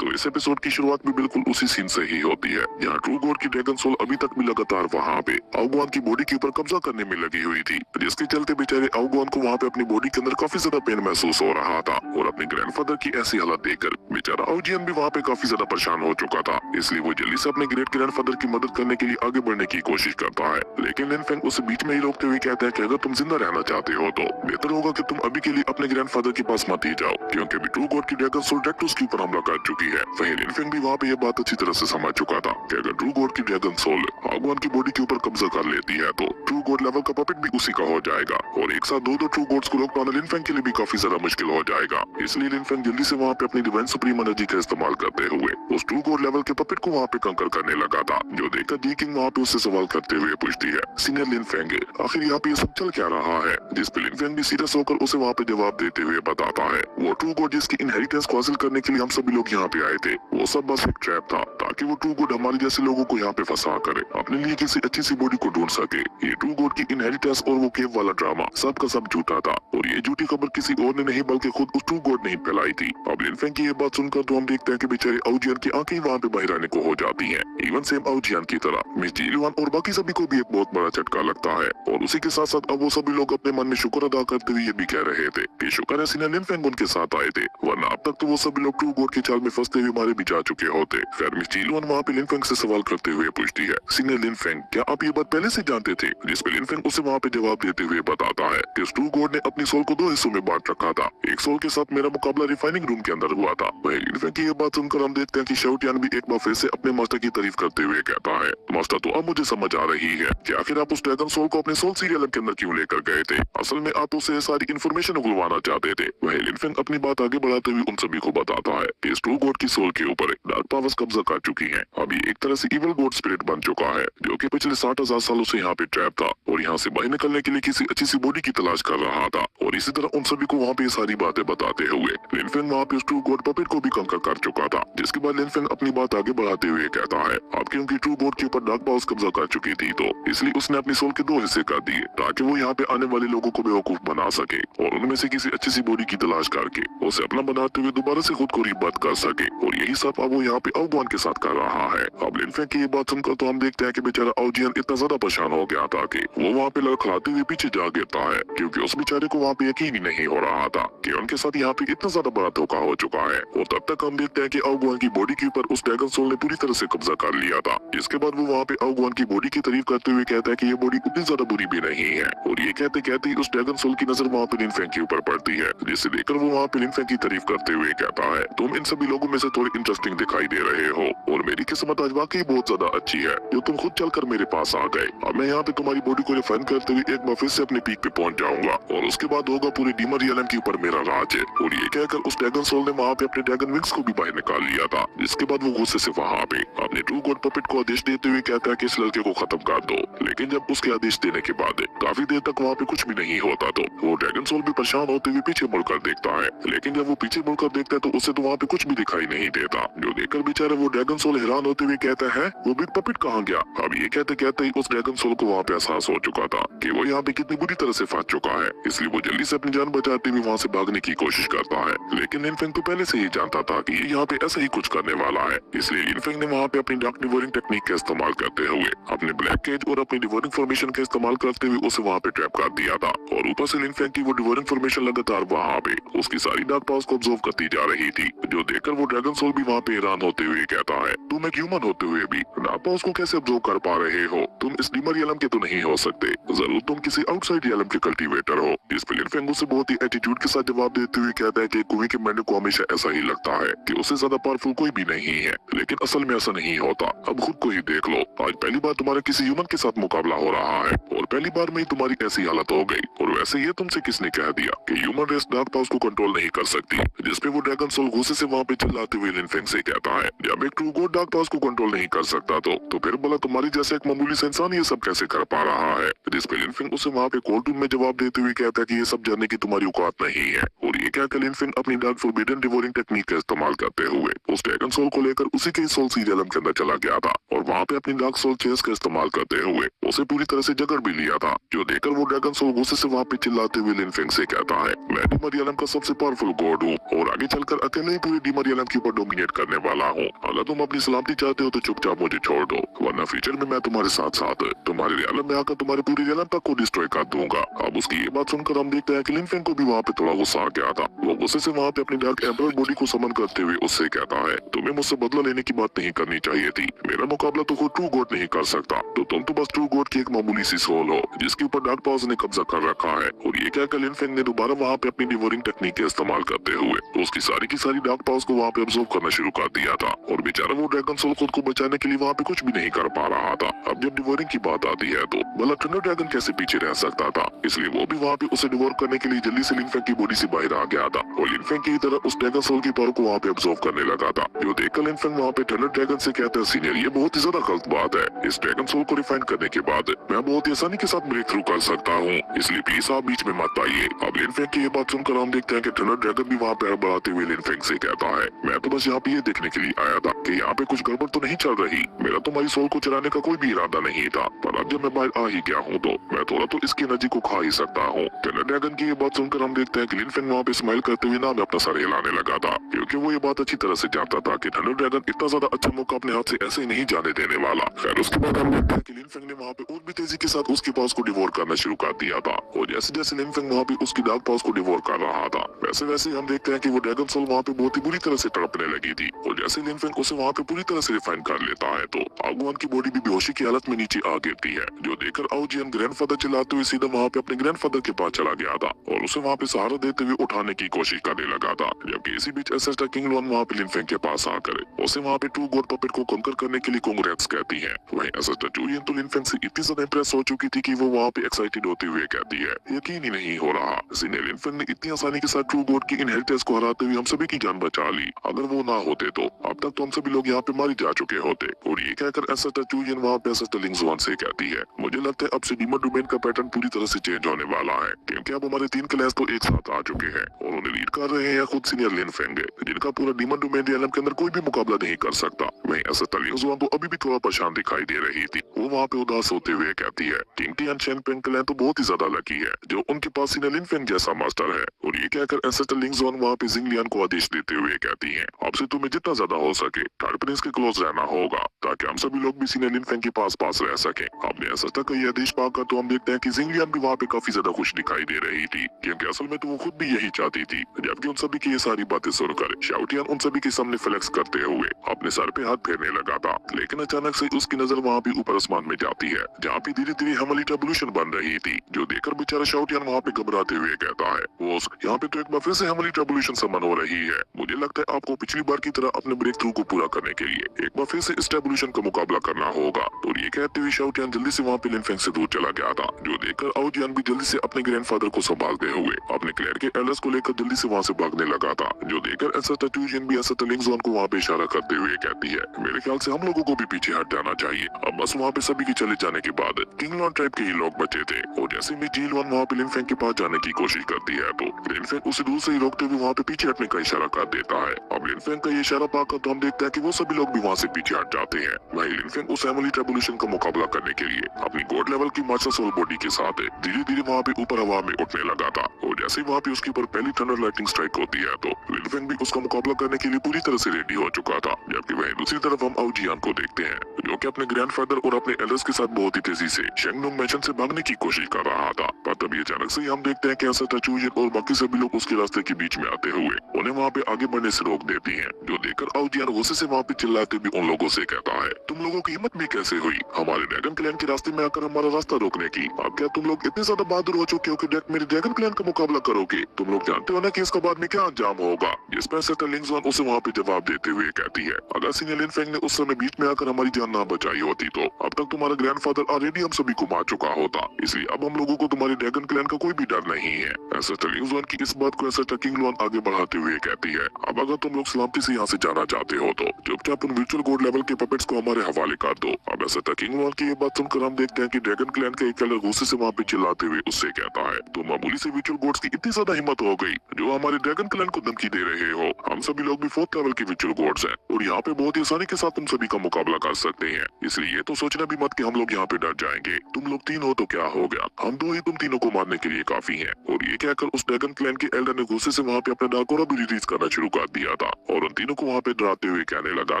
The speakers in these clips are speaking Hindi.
तो इस एपिसोड की शुरुआत भी बिल्कुल उसी सीन से ही होती है। यहाँ ट्रू गॉड की ड्रैगन सोल अभी तक भी लगातार वहाँ पे आउगुआन की बॉडी के ऊपर कब्जा करने में लगी हुई थी, जिसके चलते बेचारे आउगुआन को वहाँ पे अपनी बॉडी के अंदर काफी ज्यादा पेन महसूस हो रहा था। और अपने ग्रैंडफादर की ऐसी हालत देखकर बेचारा आउजियन भी वहाँ पे काफी ज्यादा परेशान हो चुका था। इसलिए वो जल्दी से अपने ग्रेट ग्रैंडफादर की मदद करने के लिए आगे बढ़ने की कोशिश करता है, लेकिन लिनफेंग उसे बीच में ही रोकते हुए कहता है कि अगर तुम जिंदा रहना चाहते हो तो बेहतर होगा कि तुम अभी के लिए अपने ग्रैंडफादर के पास मत ही जाओ, क्योंकि अभी ट्रू गॉड की ड्रैगन सोल डायरेक्ट उसके ऊपर हमला कर चुकी है। वहीं लिनफेंग भी वहाँ पे ये बात अच्छी तरह से समझ चुका था कि अगर ट्रू गॉड की ड्रैगन सोल आगवान की बॉडी के ऊपर कब्जा कर लेती है तो ट्रू गॉड लेवल का पपेट भी उसी का हो जाएगा और एक साथ दो ट्रू गॉड्स को रोक पाना लिनफेंग के लिए भी काफी ज्यादा मुश्किल हो जाएगा। इसलिए लिनफेंग जल्दी से वहाँ पे अपनी डिवाइन सुप्रीम एनर्जी का इस्तेमाल करते हुए उस ट्रू गॉड लेवल के पपेट को वहाँ पे कंकर करने लगा था, जो देखकर जी किंग वहाँ पे उससे सवाल करते हुए पूछती है, सीनियर लिनफेंग आखिर यहाँ पे ये सब चल क्या रहा है? जिस पे लिनफेंग भी सीरियस होकर उसे वहाँ पे जवाब देते हुए बताता है, वो ट्रू गॉड जिसकी इनहेरिटेंस को हासिल करने के लिए हम सभी लोग यहाँ पे आए थे, वो सब बस एक ट्रैप था ताकि वो ट्रू गॉड हमारे जैसे लोगों को यहाँ पे फंसा करे अपने लिए किसी अच्छी सी बॉडी को ढूंढ सके। ये ट्रू गॉड की इनहेरिटेंस और वो केव वाला ड्रामा सब का सब झूठा था और ये झूठी खबर किसी और ने नहीं बल्कि खुद उस ट्रू गॉड ने ही फैलाई थी। अब लिनफेंग की ये बात सुनकर तो हम देखते हैं कि बेचारे आउजियन की आंखें वहाँ पे बाहर आने को हो जाती हैं। इवन सेम आउजियन की तरह मिस जीलुआन और बाकी सभी को भी एक बहुत बड़ा झटका लगता है और उसी के साथ साथ अब वो सभी लोग अपने मन में शुक्र अदा करते हुए ये भी कह रहे थे कि शुक्र है सीनियर लिनफेंग उनके साथ आए थे, वरना अब तक तो वो सभी लोग ट्रू गॉड की चाल में फंसते हुए मारे भी जा चुके होते। खैर मिस जीलुआन वहाँ पे लिनफेंग से सवाल करते हुए पूछती है, सीनियर लिनफेंग क्या आप ये बात पहले से जानते थे? जिस पे लिनफेंग उसे वहाँ पे जवाब देते हुए बताता है कि ट्रू गॉड ने अपनी सोल को दो हिस्सों में बांट रखा था, एक सोल के साथ मेरा मुकाबला रिफाइनिंग रूम के अंदर हुआ था। वहीं लिनफेंग की ये बात सुनकर हम देखते हैं कि शाओटियान भी एक बार फिर से अपने मास्टर की तारीफ करते हुए कहता है, मास्टर तो अब मुझे समझ आ रही है कि आखिर आप उस ड्रैगन सोल को अपने सोल सीरियल के अंदर क्यों लेकर गए थे। असल में आप उसे सारी इन्फॉर्मेशन उगलवाना चाहते थे। वहीं लिनफेंग अपनी बात आगे बढ़ाते हुए उन सभी को बताता है कि इस ट्रू गॉड की सोल के ऊपर डार्क पावर्स कब्जा कर चुकी हैं। अभी एक तरह से इविल गॉड स्पिरिट बन चुका है जो कि पिछले 60,000 सालों से यहाँ पे ट्रैप था और यहाँ से बाहर निकलने के लिए किसी अच्छी सी बॉडी की तलाश कर रहा था। और इसी तरह उन सभी को वहाँ पे सारी बातें बताते हुए लिनफेंग वहाँ पे उस ट्रू गॉड पपेट को भी कंकर कर चुका था, जिसके बाद लिनफेंग अपनी बात आगे बढ़ाते हुए कहता है, अब क्योंकि ट्रू गॉड के ऊपर डार्क पावर्स कब्जा कर चुकी थी तो इसलिए उसने अपनी सोल के दो हिस्से कर दिए ताकि वो यहाँ पे आने वाले लोगों को बेवकूफ बना सके और उनमें से किसी अच्छी सी बॉडी की तलाश करके उसे अपना बनाते हुए दोबारा से खुद को रीबर्थ कर सके। और यही सब अब वो यहाँ पे आउगुआन के साथ कर रहा है। अब लिनफेंग की ये बात सुनकर तो हम देखते हैं कि बेचारा आउजियन इतना ज्यादा परेशान हो गया था कि वो वहाँ पे लड़खड़ाते हुए पीछे जा गिरता है, क्योंकि उस बेचारे को वहाँ पे यकीन ही नहीं हो रहा था कि उनके साथ यहाँ पे इतना ज्यादा बड़ा धोखा हो चुका है। और तब तक हम देखते हैं कि आउगुआन की बॉडी के ऊपर उस ड्रैगन सोल ने पूरी तरह से कब्जा कर लिया था, जिसके बाद वो वहाँ पे आउगुआन की बॉडी की तारीफ करते हुए कहता है कि ये बॉडी उतनी ज्यादा बुरी भी नहीं है। और ये कहते कहते ही उस ड्रैगन सोल की नजर वहाँ पे लिनफेंग के ऊपर पड़ती है, जिसे देखकर वो वहाँ पे लिनफेंग की तारीफ करते हुए कहता है, तुम इन सभी लोगों में से थोड़ी इंटरेस्टिंग दिखाई दे रहे हो और मेरी किस्मत आज वाकई बहुत ज्यादा अच्छी है जो तुम खुद चलकर मेरे पास आ गए। अब मैं यहाँ पे तुम्हारी बॉडी को रिफाइन करते हुए एक बार फिर से अपने पीक पे पहुंच जाऊंगा और उसके बाद होगा पूरे डीमन रियलम के ऊपर मेरा राज है। और ये कहकर उस ड्रैगन सोल ने वहाँ पे अपने ड्रैगन विंग्स को भी बाहर निकाल लिया था, जिसके बाद वो गुस्से से वहाँ पे अपने ट्रू गॉड पपेट को आदेश देते हुए कहता है कि इस लड़के को खत्म कर दो। लेकिन जब उसके आदेश देने के बाद काफी देर तक वहाँ पे कुछ भी नहीं होता तो वो ड्रैगन सोल भी परेशान होते हुए पीछे मुड़कर देखता है। लेकिन जब वो पीछे मुड़कर देखता है तो उसे तो वहाँ पे कुछ भी दिखाई नहीं देता, जो देखकर बेचारा वो ड्रैगन सोल हैरान होते हुए कहता है, वो बिग पपेट कहाँ गया? अब ये कहते कहते ही उस ड्रैगन सोल को वहाँ पे एहसास हो चुका था कि वो यहाँ पे कितनी बुरी तरह से फंस चुका है, इसलिए वो जल्दी से अपनी जान बचाते हुए वहाँ से भागने की कोशिश करता है। लेकिन लिनफेंग तो पहले से ही जानता था कि ये यहाँ पे ऐसा ही कुछ करने वाला है, इसलिए लिनफेंग ने वहाँ पे अपनी डार्क डिवोरिंग टेक्निक का इस्तेमाल करते हुए अपने ब्लैक केज और अपनी डिवोरिंग फॉर्मेशन का इस्तेमाल करते हुए उसे वहाँ पे ट्रैप कर दिया था। और ऊपर से लिनफेंग की वो डिवोरिंग फॉर्मेशन लगातार वहाँ पे उसकी सारी डार्क पावर्स को ऑब्जर्व करती जा रही थी, जो देखकर वो ड्रैगन सोल भी वहाँ पे हैरान होते हुए कहता है, तुम एक ह्यूमन होते हुए भी डार्क पावर्स को कैसे ऑब्जर्व कर पा रहे हो? तुम इस डीमन रियलम के तो नहीं हो सकते, जरूर तुम किसी आउटसाइड रियलम के कल्टीवेटर हो। इस पे लिनफेंग उसे बहुत ही एटीट्यूड के साथ जवाब देते हुए कहता है कि कुएं के मेंढक को हमेशा ऐसा ही लगता है कि उससे ज्यादा पावरफुल कोई भी नहीं है, लेकिन असल में ऐसा नहीं होता। अब खुद को ही देख लो, आज पहली बार तुम्हारा किसी ह्यूमन के साथ मुकाबला हो रहा है और पहली बार में ही तुम्हारी ऐसी हालत हो गई। और वैसे ये तुमसे किसने कह दिया कि ह्यूमन रेस डार्क पावर्स को कंट्रोल नहीं कर सकती? जिसपे वो ड्रैगन सोल गुस्से से वहाँ पे चिल्लाते हुए लिनफेंग से कहता है, जब एक ट्रू गॉड डार्क पावर्स को कंट्रोल नहीं कर सकता तो फिर बोला तुम्हारी जैसे एक मामूली सा इंसान ये सब कैसे कर पा रहा है? जिसपे लिनफेंग उसे वहाँ पे कोर्ट रूम में जवाब देते हुए कहता है कि ये सब जानने की तुम्हारी औकात नहीं है। और ये कहकर लिनफेंग अपनी डार्क फॉरबिडन डिवोरिंग टेक्निक का इस्तेमाल करते हुए उस ड्रैगन सोल को लेकर उसी के सोल सीरियलम के अंदर चला गया था और वहाँ पे अपनी डार्क सोल चेस का इस्तेमाल करते हुए उसे पूरी तरह से जकड़ भी लिया था, जो देखकर वो ड्रैगन सोल गुस्से से वहाँ पे चिल्लाते हुए लिन फेंग से कहता है, मैं डिमरियलम का सबसे पावरफुल गॉड हूँ और आगे चलकर अकेले ही पूरी डिमरियलम के ऊपर डोमिनेट करने वाला हूँ। अगर तुम अपनी सलामती चाहते हो तो चुपचाप मुझे छोड़ दो, वरना फ्यूचर में मैं तुम्हारे साथ साथ तुम्हारे रियलम में आकर तुम्हारे पूरी रियलम तक को डिस्ट्रॉय कर दूंगा। अब उसकी ये बात सुनकर हम देखते हैं कि लिन फेंग को भी वहाँ पे थोड़ा गुस्सा आ गया था। वो गुस्से से वहाँ पे अपनी डार्क एम्परर बॉडी को समन करते हुए उससे कहता है, तुम्हें मुझसे बदला लेने की बात नहीं करनी चाहिए थी। मेरा मुकाबला तो कोई ट्रू गॉड नहीं कर सकता, तो तुम तो बस ट्रू गॉड की एक मामूली सी सोल हो जिसके ऊपर डार्क पावर्स ने कब्जा कर रखा है। और ये कहकर लिन फेंग ने दोबारा वहाँ पे अपनी डिवोरिंग टेक्निक का इस्तेमाल करते हुए तो उसकी सारी की सारी डार्क पावर्स को वहाँ पे अब्सॉर्ब करना शुरू कर दिया था। और बेचारा वो ड्रैगन सोल खुद को बचाने के लिए वहाँ पे कुछ भी नहीं कर पा रहा था। अब जब डिवोरिंग की बात आती है तो भला थंडर ड्रैगन कैसे पीछे रह सकता था, इसलिए वो भी वहाँ पे उसे डिवोर करने के लिए जल्दी से लिन फेंग की बॉडी से बाहर आ गया था और लिन फेंग की तरह उस ड्रैगन सोल की पावर को वहाँ पे अब्सॉर्ब करने लगा था। जो देखकर लिन फेंग वहाँ पे थंडर ड्रैगन से कहता है, सीनियर ये बहुत ही ज्यादा गलत बात है। इस ड्रैगन सोल को रिफाइन करने के बाद मैं बहुत ही आसानी के साथ ब्रेक थ्रू कर सकता हूँ, इसलिए प्लीज आप बीच में मत आइए। अब लिन फेंग की ये बात सुनकर हम देखते हैं कि थंडर ड्रैगन भी वहाँ पे बढ़ाते हुए लिन फेंग से कहता है, मैं तो बस यहाँ पे ये देखने के लिए आया था कि यहाँ पे कुछ गड़बड़ तो नहीं चल रही। मेरा तुम्हारी सोल को चुराने का कोई भी इरादा नहीं था, पर अब जब मैं बाहर आ ही गया हूँ तो मैं थोड़ा तो इसकी एनर्जी को खा ही सकता हूँ। थंडर ड्रैगन की ये बात सुनकर हम देखते हैं कि लिन फेंग वहाँ पे स्माइल करते हुए ना में अपना सर हिलाने लगा था, क्योंकि वो ये बात अच्छी तरह से जानता था कि थंडर ड्रैगन इतना ज्यादा अच्छा मौका अपने हाथ से ऐसे ही नहीं जाने देने वाला। खैर उसके बाद हम देखते हैं कि लिन फेंग ने वहाँ पे और भी तेजी के साथ उसके पास को डिवोर करना शुरू कर दिया था। और जैसे जैसे लिन फेंग वहाँ पे उसकी डार्क पावर्स को डिवोर कर रहा था वैसे वैसे हम देखते हैं कि वो ड्रैगन सोल वहाँ पे बहुत ही बुरी तरह से तड़पने लगी थी। और जैसे लिन फेंग उसे वहाँ पे पूरी तरह से रिफाइन कर लेता है तो आगुआन की बॉडी भी बेहोशी की हालत में नीचे आ गिरती है, जो देखकर आउजियन ग्रैंडफादर चिल्लाते हुए सीधा वहाँ पे अपने ग्रैंडफादर के पास चला गया था और उसे वहाँ पे सहारा देते हुए उठाने की कोशिश करने लगा था। जबकि इसी बीच एसेस्टर किंग लॉन वहाँ पे लिन फेंग के पास आकर उसे वहाँ पे ट्रू गॉड पपेट को कॉन्कर करने के लिए कांग्रेट्स कहती है। वहीं एसेस्टर जूलियन तो लिन फेंग से इतनी ज्यादा इंप्रेस हो चुकी थी कि वो वहाँ पे एक्साइटेड होते हुए कहती है, यकीन ही नहीं हो रहा सीनियर लिन फेंग ने इतनी आसानी के साथ ट्रू गॉड की इनहेरिटेंस को हराते हुए हम सभी की जान बचा ली। अगर वो ना होते तो अब तक तो हम सभी लोग यहाँ पे मारे जा चुके होते। और ये कहकर एसेस्टर जूलियन वहाँ पे एसेस्टर लिंगजुआन से कहती है, मुझे लगता है अब से डीमन डोमेन का पैटर्न पूरी तरह से चेंज होने वाला है, क्योंकि अब हमारे 3 क्लैश तो एक साथ आ चुके हैं और उन्हें लीड कर रहे हैं खुद सीनियर लिन फेंग, जिनका पूरा डीमन डोमेन रियलम के अंदर कोई भी मुकाबला नहीं कर सकता। वहीं एसेस्टर लिंगजुआन तो अभी भी थोड़ा परेशान दिखाई दे रही थी। वो वहाँ पे उदास होते हुए कहती है, Qing Ti and Shen Peng clan तो बहुत ही ज्यादा लकी है जो उनके पास सीनियर लिन फेंग जैसा मास्टर है। और ये कहकर एसेस्टर लिंगजुआन वहाँ पे जिंगलियन को आदेश देते हुए कहती है, आपसे तुम्हें जितना ज्यादा हो सके थर्ड प्रिंस के क्लोज रहना होगा ताकि हम सभी लोग भी सीनियर लिन फेंग के पास रह सके। अपने एसेस्टर का ये आदेश पाकर तो हम देखते हैं कि जिंगलियन भी वहाँ पे काफी ज्यादा खुश दिखाई दे रही थी, क्योंकि असल में तो वो खुद भी यही चाहती थी। जबकि उन सभी की ये सारी बातें सुनकर शाउटियन उन सभी के सामने फ्लेक्स करते हुए अपने सर पे हाथ फेरने लगा था, लेकिन अचानक से उसकी नजर वहाँ पे ऊपर आसमान में जाती है जहाँ पे धीरे धीरे हमली रेवोल्यूशन बन रही थी, जो देखकर बेचारा शाउटियन वहाँ पे घबराते हुए कहता है, बॉस यहाँ पे तो एक बार फिर से हमली रेवोल्यूशन समन हो रही है। मुझे लगता है आपको पिछली बार की तरह अपने ब्रेक थ्रू को पूरा करने के लिए एक बार फिर से इस रेवोल्यूशन का मुकाबला करना होगा। और ये कहते हुए शाउटियन जल्दी से वहाँ पे लिन फेंग से दूर चला गया था, जो देखकर आउजियन भी जल्दी से अपने ग्रैंडफादर को संभालते हुए अपने क्लेयर के एल्डर्स को लेकर जल्दी से वहाँ से भागने लगा था, जो देखकर एसेस्टर ट्यूजियन भी एसेस्टर लिंगजुआन को वहाँ पे इशारा करते हुए कहती है, मेरे ख्याल से हम लोगों को भी पीछे हट जाना चाहिए। अब बस वहाँ पे सभी के चले जाने के बाद किंग लॉन ट्राइब के ही लोग बचे थे। और जैसे भी जी लॉन वहाँ पे लिन फेंग के पास जाने की कोशिश करती है तो लिन फेंग उसे दूर से ही रोकते हुए वहाँ पे पीछे हटने का इशारा कर देता है। अब लिन फेंग का ये इशारा पाकर तो हम देखते हैं कि वो सभी लोग भी वहाँ से पीछे हट जाते हैं। वहीं लिन फेंग उस एमिली रेवोल्यूशन का मुकाबला करने के लिए अपनी गॉड लेवल की मास्टर सोल बॉडी के साथ धीरे धीरे वहाँ पे ऊपर हवा में उठने लगा था। और जैसे ही वहाँ पे उसके ऊपर पहली थंडर लाइटनिंग स्ट्राइक होती है तो लिन फेंग भी उसका मुकाबला करने के लिए पूरी तरह से रेडी हो चुका था। जबकि वहीं दूसरी तरफ हम आउजियन को देखते हैं जो कि अपने ग्रैंडफादर और अपने एल्डर्स के साथ बहुत ही तेजी से शेंगनोंग मैंशन से भागने की कोशिश कर रहा था। पर तभी अचानक से हम देखते हैं कि एसेस्टर चूजिन और बाकी सभी लोग उसके रास्ते के बीच में आते हुए उन्हें वहाँ पे आगे बढ़ने से रोक देती हैं, जो देखकर आउजियन गुस्से से वहाँ पे चिल्लाते भी उन लोगों से कहता है, तुम लोगों की हिम्मत भी कैसे हुई हमारे ड्रैगन क्लैन के रास्ते में आकर हमारा रास्ता रोकने की? अब क्या तुम लोग इतने ज्यादा बहादुर हो चुके हो कि मेरे ड्रैगन क्लैन का मुकाबला करोगे? तुम लोग जानते हो ना कि इसका बाद में क्या अंजाम होगा? जिस पर एसेस्टर लिंगजुआन उसे वहाँ पे जवाब देते हुए कहती है, अगर सीनियर लिन फेंग ने उस समय बीच में आकर हमारी जान ना बचाई होती तो अब तक तुम्हारा ग्रैंडफादर ऑलरेडी हम सभी को मार चुका होता, इसलिए अब हम लोगों को तुम्हारे ड्रैगन क्लैन का कोई भी डर नहीं है। एसेस्टर लिंगजुआन की इस बात को एसेस्टर किंग लॉन आगे बढ़ाते हुए कहती है, अब अगर तुम लोग सलामती से यहाँ से जाना चाहते हो तो चुपचाप उन वर्चुअल गॉड लेवल के पपेट्स को हमारे हवाले कर दो। अब एसेस्टर किंग लॉन की ये बात सुनकर हम देखते हैं कि ड्रैगन क्लैन का एक एल्डर गुस्से से वहाँ पे चिल्लाते हुए उससे कहता है, तो मामूली से वर्चुअल गॉड्स की इतनी ज्यादा हिम्मत हो गई जो हमारे ड्रैगन क्लैन को धमकी दे रहे हो? हम सभी लोग भी 4th लेवल के वर्चुअल गॉड्स हैं और यहाँ पे बहुत ही आसानी के साथ तुम सभी का मुकाबला कर सकते हैं, इसलिए ये तो सोचना भी मत कि हम लोग यहाँ पे डर जाएंगे। तुम लोग तीन हो तो क्या हो गया, हम दो ही तुम तीनों को मारने के लिए काफी हैं। और ये कहकर उस ड्रैगन क्लैन के एल्डर ने गुस्से से वहाँ पे अपना डाकोरा भी रिलीज करना शुरू कर दिया था और उन तीनों को वहाँ पे डराते हुए कहने लगा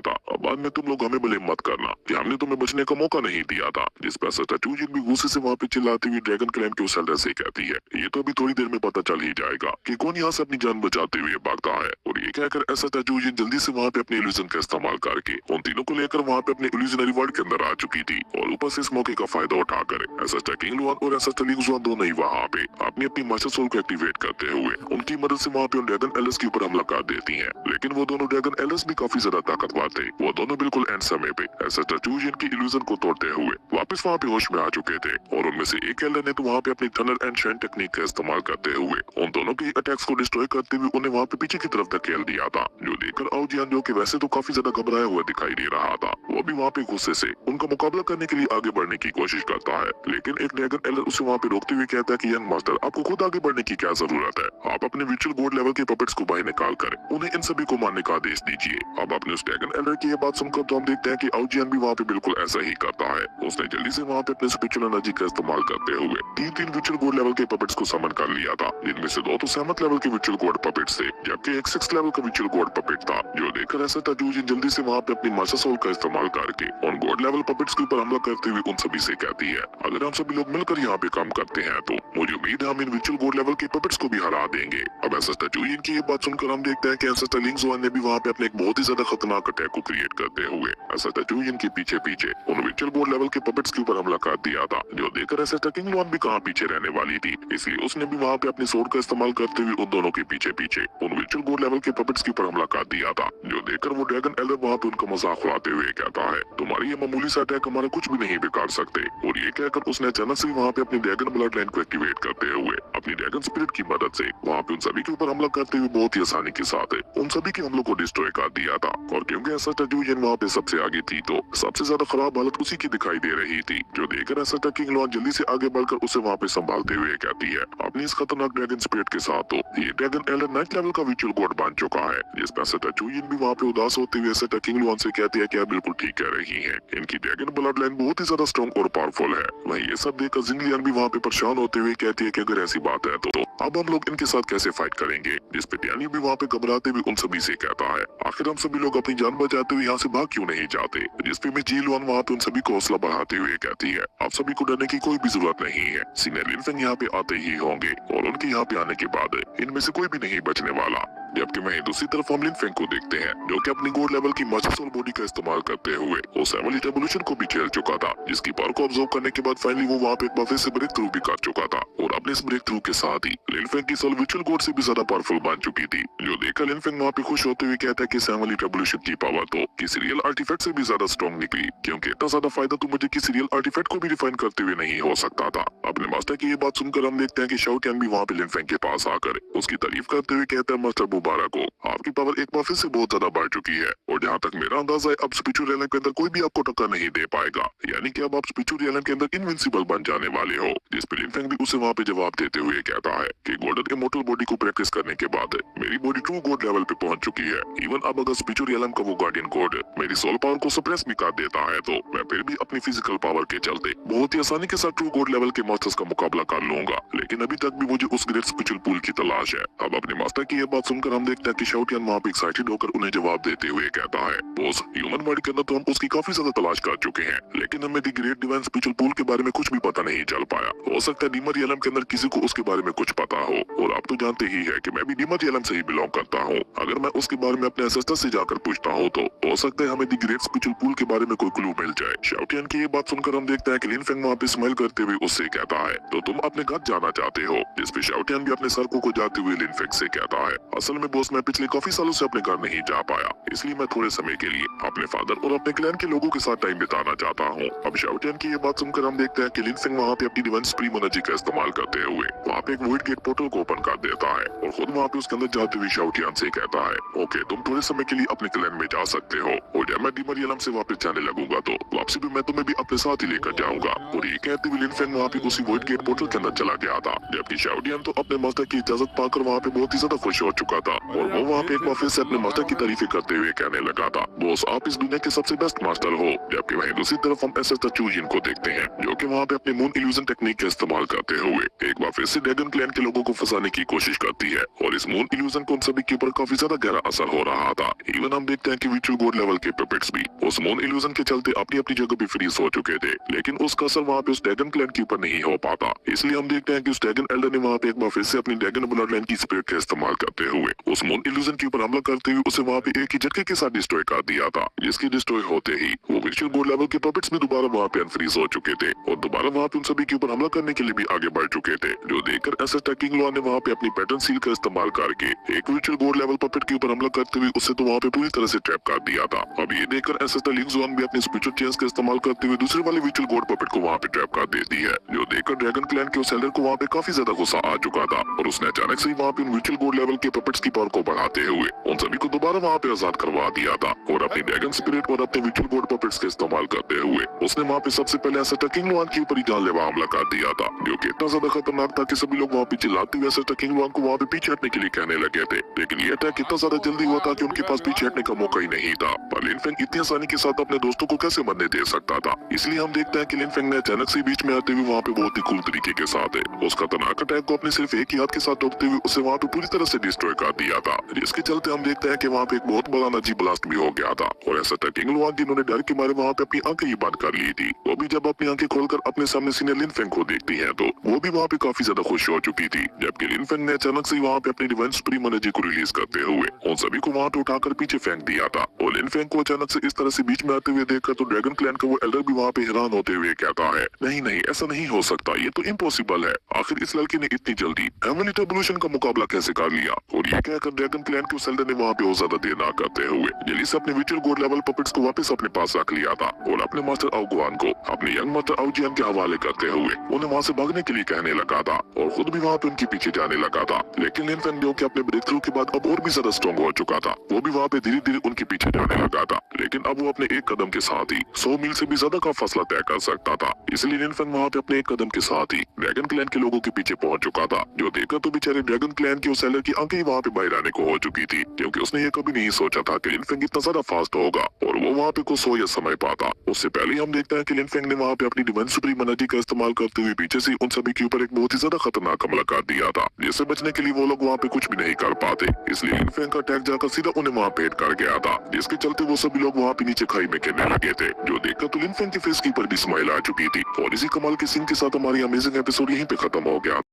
था, अब बाद में तुम लोग हमें भले मत करना कि हमने तुम्हें बचने का मौका नहीं दिया था। जिस पर चूजिन भी गुस्से से वहाँ पे चिल्लाती हुई ड्रैगन क्लैन के उस एल्डर से कहती है, ये तो अभी थोड़ी देर में पता चल ही जाएगा कि कौन यहाँ से अपनी जान बचाते हुए भागता है। और ये कहकर ऐसा चूजिन जल्दी से वहाँ पे अपने इल्यूजन का इस्तेमाल करके उन तीनों को लेकर वहाँ पे अपने इल्यूजनरी वर्ल्ड के अंदर आ चुकी थी और ऊपर से इस मौके का फायदा उठाकर ऐसा किंग लुआन और ऐसा लिंग जुआन दोनों ही वहाँ पे अपनी मास्टर सोल को एक्टिवेट करते हुए उनकी मदद से वहाँ पे उन ड्रैगन एल्डर्स के ऊपर हमला कर देती हैं। लेकिन वो दोनों ड्रैगन एल्डर्स भी काफी ज्यादा ताकतवर थे। वो दोनों बिल्कुल एंड समय पे ऐसा चूजिन की इल्यूजन को तोड़ते हुए वापस वहाँ पे होश में आ चुके थे और उनमें से एक एल्डर ने तो वहाँ पे अपनी थंडर एंड शाइन टेक्निक का इस्तेमाल करते हुए उन दोनों के अटैक्स को डिस्ट्रॉय करते हुए उन्हें वहाँ पे पीछे की तरफ धकेल दिया था। जो देखकर आउजियान, जो कि वैसे तो काफी ज्यादा घबराया हुआ दिखाई दे रहा था, वो भी वहाँ पे गुस्से से उनका मुकाबला करने के लिए आगे बढ़ने की कोशिश करता है। लेकिन एक ड्रैगन एल्डर उसे वहाँ पे रोकते हुए कहता है कि यंग मास्टर, आपको खुद आगे बढ़ने की क्या जरूरत है, आप अपने विचुअल गॉड लेवल के पपेट्स को बाहर निकाल कर उन्हें इन सभी को मारने का आदेश दीजिए। अब अपने उस ड्रैगन एल्डर की ये बात सुनकर तो हम देखते हैं कि आउजियान भी वहाँ पे बिल्कुल ऐसा ही करता है। उसने जल्दी से वहाँ पे अपने स्पिरिचुअल एनर्जी का इस्तेमाल करते हुए तीन विचुअल गॉड लेवल के पपेट्स को समन कर लिया था, जिनमें से दो तो 7th लेवल के विचुअल गॉड पपेट्स थे, जबकि एक 6th लेवल का विचुअल गॉड पपेट था। जो देखकर ऐसा चूजिन जल्दी से वहाँ पे अपनी मास्टर सोल का इस्तेमाल करके उन गॉड लेवल पपेट्स के ऊपर हमला करते हुए उन सभी से कहती है, अगर हम सभी लोग मिलकर यहाँ पे काम करते हैं तो मुझे उम्मीद है हम इन विचुअल गॉड लेवल के पपेट्स को भी हरा देंगे। अब ऐसा चूजिन की ये बात सुनकर हम देखते हैं कि ऐसा लिंग जुआन ने भी वहाँ पे अपने एक बहुत ही ज्यादा खतरनाक अटैक को क्रिएट करते हुए ऐसा चूजिन के पीछे पीछे उन विचुअल गॉड लेवल के पपेट्स के ऊपर हमला कर दिया था। जो देखकर ऐसा किंग लुआन भी कहाँ पीछे रहने वाली थी, इसलिए उसने भी वहाँ पे अपनी सोर्ड का इस्तेमाल करते हुए उन दोनों के पीछे पीछे उन विचुअल गॉड लेवल के पपेट्स के ऊपर हमला कर दिया था। जो देखकर वो ड्रैगन एल्डर वहाँ पे उनका मजाक उड़ाते हुए कहता है, तुम्हारी ये मामूली सा अटैक हमारा कुछ भी नहीं बिगाड़ सकते। और ये कहकर उसने अचानक से वहाँ पे अपनी ड्रैगन ब्लड लाइन को एक्टिवेट करते हुए अपनी ड्रैगन स्पिरिट की मदद से वहाँ पे उन सभी के ऊपर हमला करते हुए बहुत ही आसानी के साथ उन सभी के हमलों को डिस्ट्रॉय कर दिया था। और क्योंकि ऐसा चूजिन वहाँ पे सबसे आगे थी तो सबसे ज्यादा खराब हालत उसी की दिखाई दे रही थी। जो देखकर ऐसा किंग लुआन जल्दी से आगे बढ़कर उसे वहाँ पे संभालते हुए कहती है, अपनी इस खतरनाक ड्रैगन स्पिरिट के साथ तो ये ड्रैगन एल्डर 9th लेवल का विचुअल गॉड बन चुका है। जिस पर ऐसा चूजिन भी वहाँ पे उदास होते हुए ऐसा किंग लुआन से कहती है कि आप बिल्कुल ठीक कह रही हैं, इनकी ड्रैगन ब्लड लाइन बहुत ही ज्यादा स्ट्रॉन्ग और पावरफुल है। वहीं ये सब देखकर जिंगलियन भी वहाँ पे परेशान होते हुए कहती है कि अगर ऐसी बात है तो अब हम लोग इनके साथ कैसे फाइट करेंगे। जिस पे टियानी भी वहाँ पे घबराते हुए उन सभी से कहता है, आखिर हम सभी लोग अपनी जान बचाते हुए यहाँ से भाग क्यों नहीं जाते। जिस पे जी लुआन वहाँ पे उन सभी को हौसला बढ़ाते हुए कहती है, आप सभी को डरने की कोई भी जरूरत नहीं है, सीनियर लिनफेंग यहाँ पे आते ही होंगे और उनके यहाँ पे आने के बाद इनमें से कोई भी नहीं बचने वाला। जबकि वहीं दूसरी तरफ हम लिनफेंग को देखते हैं, जो कि अपनी गॉड लेवल की मास्टर सोल बॉडी का इस्तेमाल करते हुए उस एवोल्यूशन एवोल्यूशन को भी झेल चुका था, जिसकी पावर को ऑब्जर्व करने के बाद फाइनली वो वहाँ पे एक बार फिर से ब्रेक थ्रू भी कर चुका था। और अपने इस ब्रेक थ्रू के साथ ही लिनफेंग की सोल विचुअल गॉड से भी ज्यादा पावरफुल बन चुकी थी। जो देखकर लिनफेंग वहाँ पे खुश होते हुए कहता है कि एवोल्यूशन एवोल्यूशन की पावर तो किसी रियल आर्टिफैक्ट से भी ज्यादा स्ट्रॉन्ग निकली, क्योंकि इतना ज्यादा फायदा तो मुझे किसी रियल आर्टिफैक्ट को भी रिफाइन करते हुए नहीं हो सकता था। अपने मास्टर की ये बात सुनकर हम देखते हैं कि शाओ टियान भी वहाँ पे लिनफेंग के पास आकर उसकी तारीफ करते हुए कहता है, मास्टर मुबारक हो, आपकी पावर एक बार फिर से बहुत ज्यादा बढ़ चुकी है और जहाँ तक मेरा अंदाजा है अब स्पिरिचुअल रियलम के अंदर कोई भी आपको टक्कर नहीं दे पाएगा, यानी कि अब आप स्पिरिचुअल रियलम के अंदर इनविंसिबल बन जाने वाले हो। जिस पे लिनफेंग भी उसे वहाँ पे जवाब देते हुए कहता है कि गोल्डन इमोर्टल बॉडी को प्रैक्टिस करने के बाद मेरी बॉडी ट्रू गॉड लेवल पे पहुंच चुकी है। इवन अब अगर स्पिरिचुअल रियलम का वो गार्डियन गॉड मेरी सोल पावर को सप्रेस भी कर देता है तो मैं फिर भी अपनी फिजिकल पावर के चलते बहुत ही आसानी के साथ ट्रू गॉड लेवल के मास्टर्स का मुकाबला कर लूंगा, लेकिन अभी तक भी मुझे उस ग्रेट स्पिरिचुअल पूल की तलाश है। अब अपने मास्टर की ये बात सुनकर हम देखते हैं कि शाओ टियान वहाँ पे एक्साइटेड होकर उन्हें जवाब देते हुए कहता है, बॉस ह्यूमन वर्ल्ड के अंदर तो हम उसकी काफी ज्यादा तलाश कर चुके हैं, लेकिन हमें the great divine spiritual pool के बारे में कुछ भी पता नहीं चल पाया। हो सकता है डीमर रियलम के अंदर किसी को उसके बारे में कुछ पता हो, और आप तो जानते ही है कि मैं भी डीमर रियलम से ही बिलोंग करता हूँ। अगर मैं उसके बारे में अपने एंसेस्टर से जाकर पूछता हूँ तो हो सकता है हमें द ग्रेट स्पिरिचुअल पूल के बारे में कोई क्लू मिल जाए। शाओ टियान की ये बात सुनकर हम देखते हैं कि लिनफेंग वहाँ पे स्माइल करते हुए उससे कहता है, तो तुम अपने घर जाना चाहते हो। जिस पे शाओ टियान भी अपने सर को जाते हुए लिनफेंग से कहता है, असल में बॉस मैं पिछले काफी सालों से अपने घर नहीं जा पाया, इसलिए मैं थोड़े समय के लिए अपने फादर और अपने क्लैन के लोगों के साथ टाइम बिताना चाहता हूँ। अब शाओ टियान की ये बात सुनकर हम देखते हैं कि लिनफेंग वहाँ पे अपनी डिवाइन सुप्रीम एनर्जी का इस्तेमाल करते हुए वहाँ पे एक वॉइड गेट पोर्टल को ओपन कर देता है और खुद वहाँ पे उसके अंदर जाते हुए शाओ टियान से कहता है, ओके तुम थोड़े समय के लिए अपने क्लैन में जा सकते हो, और जब मैं डीमर रियलम से वापस जाने लगूंगा तो वापसी भी मैं तुम्हें भी अपने साथ ही लेकर जाऊंगा। और ये कहते हुए लिनफेंग वहाँ पे उसी वॉइड गेट पोर्टल के अंदर चला गया था, जबकि शाओ टियान तो अपने मास्टर की इजाजत पाकर वहाँ पे बहुत ही ज्यादा खुश हो चुका था और वो वहाँ पे एक बार फिर से अपने मास्टर की तारीफें करते हुए कहने लगा था, बॉस आप इस दुनिया के सबसे बेस्ट मास्टर हो। जबकि वहीं दूसरी तरफ हम एसएस तचुजिन को देखते हैं जो कि वहाँ पे अपने मून इल्यूजन टेक्निक का इस्तेमाल करते हुए एक बार फिर से ड्रैगन क्लैन के लोगों को फंसाने की कोशिश करती है और इस मून इल्यूजन को उन सभी के ऊपर काफी ज्यादा गहरा असर हो रहा था। इवन हम देखते हैं कि विचुअल गॉड लेवल के पपेट्स भी उस मून इल्यूजन के चलते अपनी अपनी जगह भी फ्रीज हो चुके थे, लेकिन उसका असर वहाँ पे उस ड्रैगन क्लैन के ऊपर नहीं हो पाता। इसलिए हम देखते हैं कि उस ड्रैगन एल्डर ने वहाँ पे एक बार फिर से अपनी ड्रैगन ब्लड लाइन की स्पिरिट का इस्तेमाल करते हुए उस मून इल्यूजन के ऊपर हमला करते हुए उसे वहाँ पे एक ही झटके के साथ डिस्ट्रॉय कर दिया था, जिसकी डिस्ट्रॉय होते ही वो विचुअल गॉड लेवल के पपेट्स भी दोबारा वहाँ पे अनफ्रीज हो चुके थे और दोबारा वहाँ पे उन सभी के ऊपर हमला करने के लिए भी आगे बढ़ चुके थे। जो देखकर एसएस किंग लॉ ने वहाँ पे अपनी पैटर्न सील का इस्तेमाल करके एक विचुअल गॉड लेवल पपेट के ऊपर हमला करते हुए उसे तो वहाँ पे पूरी तरह से ट्रैप कर दिया था। अब ये देखकर एसएस लिंग जुआन भी अपनी स्पिरिचुअल चेंज का इस्तेमाल करते हुए दूसरे वाले विचुअल गॉड पपेट को वहाँ पे ट्रैप कर देती है। जो देखकर ड्रैगन क्लैन के उस एल्डर को वहाँ पे काफी ज्यादा गुस्सा आ चुका था और उसने अचानक से ही वहाँ पे उन विचुअल गॉड लेवल के पपेट्स की पावर को बढ़ाते हुए उन सभी को दोबारा वहाँ पे आजाद करवा दिया था और अपनी ड्रैगन स्पिरिट और अपने विचुअल गॉड पपेट्स का इस्तेमाल करते हुए उसने वहाँ पे सबसे पहले एसएस किंग लॉन के ऊपर ही जानलेवा हमला कर दिया था, जो कि इतना ज्यादा खतरनाक था कि सभी लोग वहाँ पे चिल्लाते हुए एसएस किंग लॉन को वहाँ पे पीछे हटने के लिए कहने लगे थे। लेकिन ये अटैक इतना ज्यादा जल्दी हुआ था कि उनके पास पीछे हटने का मौका ही नहीं था। पर लिन फेंग इतनी आसानी के साथ अपने दोस्तों को कैसे मरने दे सकता था। इसलिए हम देखते हैं कि लिन फेंग ने अचानक से बीच में आते हुए वहाँ पे बहुत ही कूल तरीके के साथ उस खतरनाक अटैक को अपने सिर्फ एक ही हाथ के साथ रोकते हुए उसे वहाँ पे पूरी तरह से डिस्ट्रॉय कर दिया था, जिसके चलते हम देखते हैं कि वहाँ पे एक बहुत बड़ा एनर्जी ब्लास्ट भी हो गया था और ऐसा किंग लॉन जिन्होंने डर के मारे वहाँ पे अपनी आंखें ही बंद कर ली थी, वो भी जब अपनी आंखें खोलकर अपने सामने सीनियर लिन फेंग को देखती है तो वो भी वहाँ पे काफी ज्यादा खुश हो चुकी थी। जबकि लिन फेंग ने अचानक से वहाँ पे अपनी डिवाइन सुप्रीम एनर्जी को रिलीज करते हुए उन सभी को वहाँ पे उठाकर पीछे फेंक दिया था और लिन फेंग को अचानक से इस तरह से बीच में आते हुए देखकर तो ड्रैगन क्लैन का वो एल्डर भी वहाँ पे हैरान होते हुए कहता है, नहीं नहीं ऐसा नहीं हो सकता, ये तो इम्पॉसिबल है। आखिर इस लड़के ने इतनी जल्दी हेवनली टर्बुलेशन का मुकाबला कैसे कर लिया। और ये कहकर ड्रैगन क्लैन के उस एल्डर ने वहाँ पे बहुत ज्यादा देर ना करते हुए जल्दी से अपने विचुअल गॉड लेवल पपेट्स को वापस अपने पास रख लिया था और अपने मास्टर आउगुआन को अपने यंग मास्टर आउजियन के हवाले करते हुए उन्हें वहाँ से भागने के लिए कहने लगा था और खुद भी वहाँ पे उनके पीछे जाने लगा था। लेकिन लिन फेंग जो कि अपने ब्रेक थ्रू के बाद अब और भी ज्यादा स्ट्रॉन्ग हो चुका था, वो भी वहाँ पे धीरे धीरे उनके पीछे जाने लगा था। लेकिन अब वो अपने एक कदम के साथ ही 100 मील से भी ज्यादा का फासला तय कर सकता था। इसलिए लिन फेंग वहाँ पे अपने एक कदम के साथ ही ड्रैगन क्लैन के लोगों के पीछे पहुंच चुका था, जो देखकर तो बेचारे ड्रैगन क्लैन के उस सेलर की आंखें ही वहाँ पे बाहर आने को हो चुकी थी, क्योंकि उसने ये कभी नहीं सोचा था कि लिन फेंग इतना ज्यादा फास्ट होगा और वो वहाँ पे कुछ सो या समय पाता। उससे पहले ही हम देखते हैं कि लिन फेंग ने वहाँ पे अपनी डिवाइन सुप्रीम एनर्जी का इस्तेमाल करते हुए पीछे से उन सभी के ऊपर एक बहुत ही ज्यादा खतरनाक हमला कर दिया था, जिससे बचने के लिए वो लोग वहाँ पे कुछ भी नहीं कर पाते। इसलिए लिन फेंग का अटैक जाकर सीधा उन्हें वहाँ पे हिट कर गया था, जिसके चलते वो सभी लोग वहाँ पे नीचे खाई में गिरने लगे थे। जो देखकर तो लिन फेंग के फेस के ऊपर भी स्माइल आ चुकी थी। और इसी कमाल के सीन के साथ हमारी अमेजिंग एपिसोड यहीं पे खत्म हो गया।